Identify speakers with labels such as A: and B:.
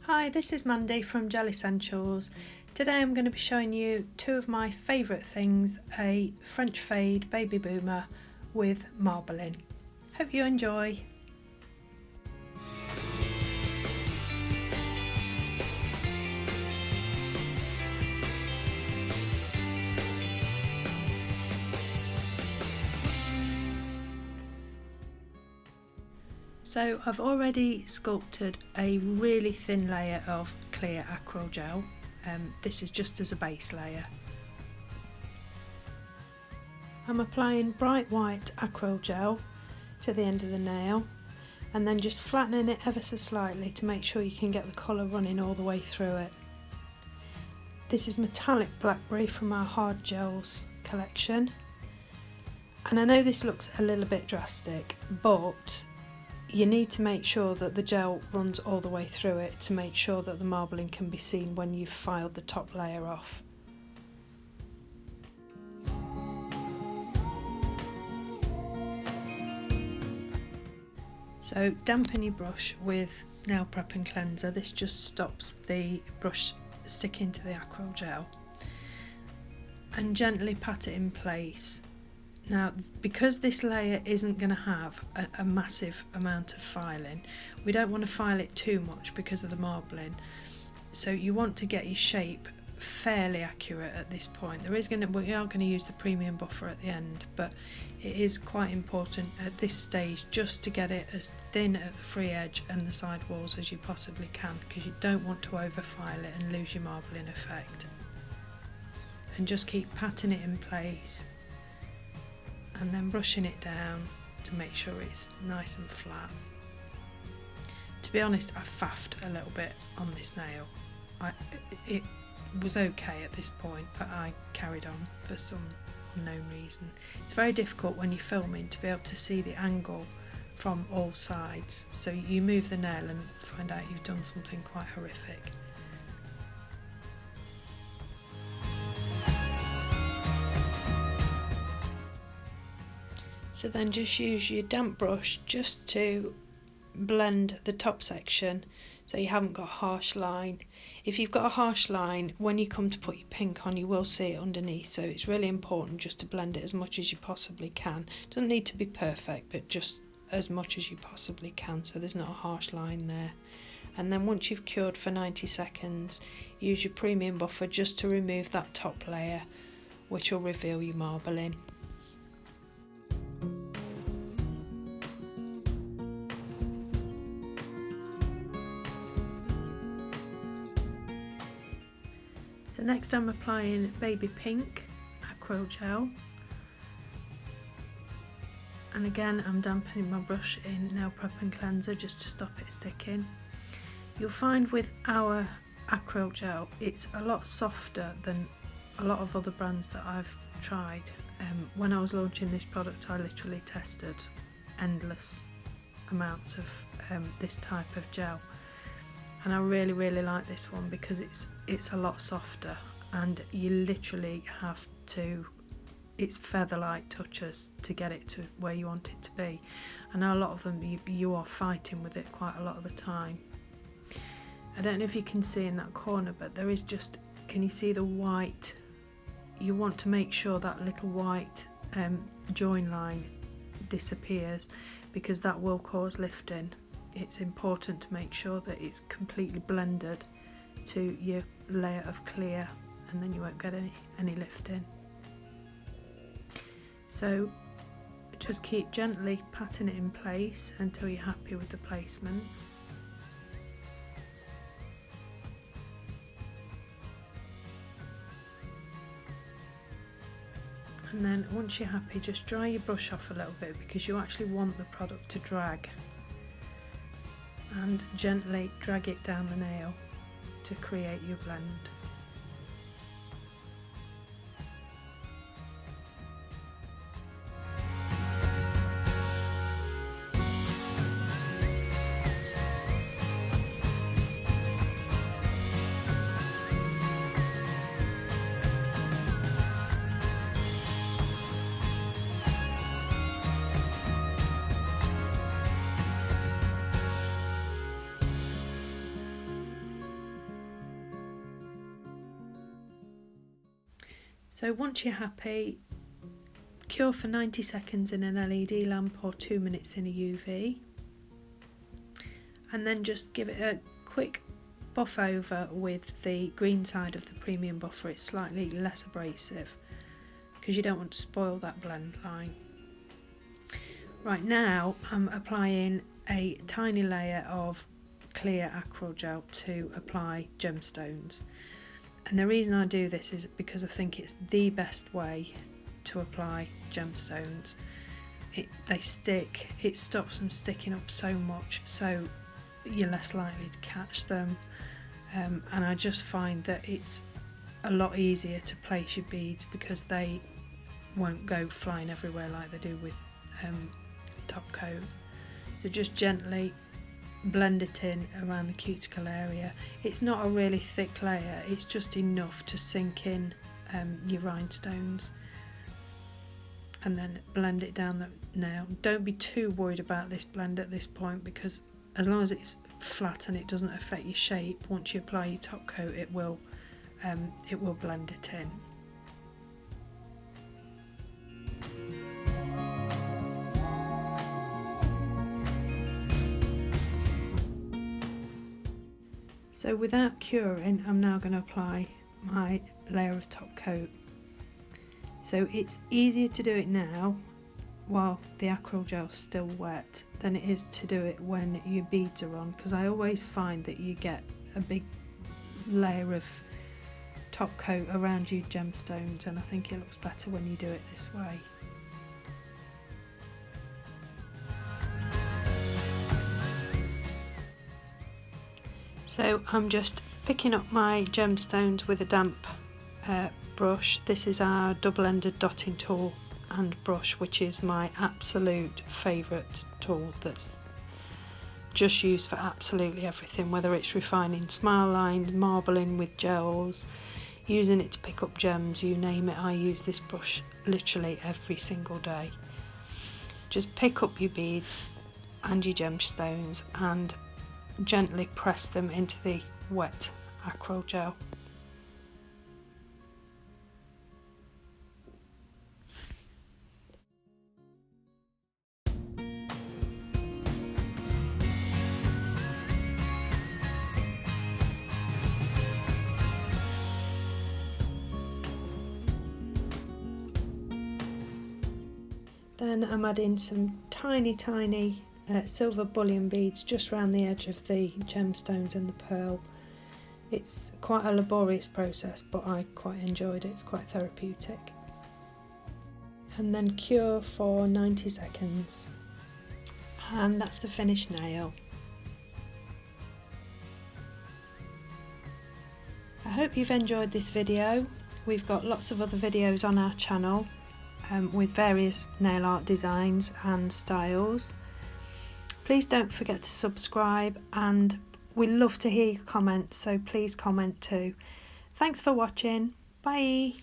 A: Hi, this is Mandie from Gel Essentials. Today I'm going to be showing you two of my favourite things, a French fade baby boomer with marbling. Hope you enjoy. So I've already sculpted a really thin layer of clear acryl gel. This is just as a base layer. I'm applying bright white acryl gel to the end of the nail and then just flattening it ever so slightly to make sure you can get the colour running all the way through it. This is metallic Blackberry from our hard gels collection, and I know this looks a little bit drastic, but you need to make sure that the gel runs all the way through it to make sure that the marbling can be seen when you've filed the top layer off. So dampen your brush with nail prep and cleanser. This just stops the brush sticking to the acryl gel, and gently pat it in place. Now, because this layer isn't going to have a massive amount of filing, we don't want to file it too much because of the marbling. So you want to get your shape fairly accurate at this point. We are going to use the premium buffer at the end, but it is quite important at this stage just to get it as thin at the free edge and the side walls as you possibly can, because you don't want to over file it and lose your marbling effect. And just keep patting it in place and then brushing it down to make sure it's nice and flat. To be honest, I faffed a little bit on this nail. It was okay at this point, but I carried on for some unknown reason. It's very difficult when you're filming to be able to see the angle from all sides, so you move the nail and find out you've done something quite horrific. So then just use your damp brush just to blend the top section so you haven't got a harsh line. If you've got a harsh line, when you come to put your pink on, you will see it underneath, so it's really important just to blend it as much as you possibly can. It doesn't need to be perfect, but just as much as you possibly can so there's not a harsh line there. And then once you've cured for 90 seconds, use your premium buffer just to remove that top layer, which will reveal your marbling. So next I'm applying baby pink acryl gel, and again I'm dampening my brush in nail prep and cleanser just to stop it sticking. You'll find with our acryl gel it's a lot softer than a lot of other brands that I've tried. When I was launching this product, I literally tested endless amounts of this type of gel. And I really like this one because it's a lot softer, and you literally have to, it's feather-like touches to get it to where you want it to be. I know a lot of them you are fighting with it quite a lot of the time. I don't know if you can see in that corner, but there is just, can you see the white? You want to make sure that little white join line disappears, because that will cause lifting. It's important to make sure that it's completely blended to your layer of clear, and then you won't get any lifting. So just keep gently patting it in place until you're happy with the placement. And then once you're happy, just dry your brush off a little bit, because you actually want the product to drag, and gently drag it down the nail to create your blend. So once you're happy, cure for 90 seconds in an LED lamp or 2 minutes in a UV, and then just give it a quick buff over with the green side of the premium buffer. It's slightly less abrasive because you don't want to spoil that blend line. Right, now I'm applying a tiny layer of clear acryl gel to apply gemstones, and the reason I do this is because I think it's the best way to apply gemstones. They stick, it stops them sticking up so much, so you're less likely to catch them, and I just find that it's a lot easier to place your beads because they won't go flying everywhere like they do with top coat. So just gently blend it in around the cuticle area. It's not a really thick layer, it's just enough to sink in your rhinestones, and then blend it down the nail. Don't be too worried about this blend at this point, because as long as it's flat and it doesn't affect your shape, once you apply your top coat it will blend it in. So without curing, I'm now going to apply my layer of top coat. So it's easier to do it now while the acryl gel's still wet than it is to do it when your beads are on, because I always find that you get a big layer of top coat around your gemstones, and I think it looks better when you do it this way. So I'm just picking up my gemstones with a damp brush. This is our double-ended dotting tool and brush, which is my absolute favourite tool that's just used for absolutely everything, whether it's refining smile lines, marbling with gels, using it to pick up gems, you name it. I use this brush literally every single day. Just pick up your beads and your gemstones and gently press them into the wet acryl gel. Then I'm adding some tiny silver bullion beads just around the edge of the gemstones and the pearl. It's quite a laborious process, but I quite enjoyed it. It's quite therapeutic. And then cure for 90 seconds. And that's the finished nail. I hope you've enjoyed this video. We've got lots of other videos on our channel with various nail art designs and styles. Please don't forget to subscribe, and we love to hear your comments, so please comment too. Thanks for watching. Bye.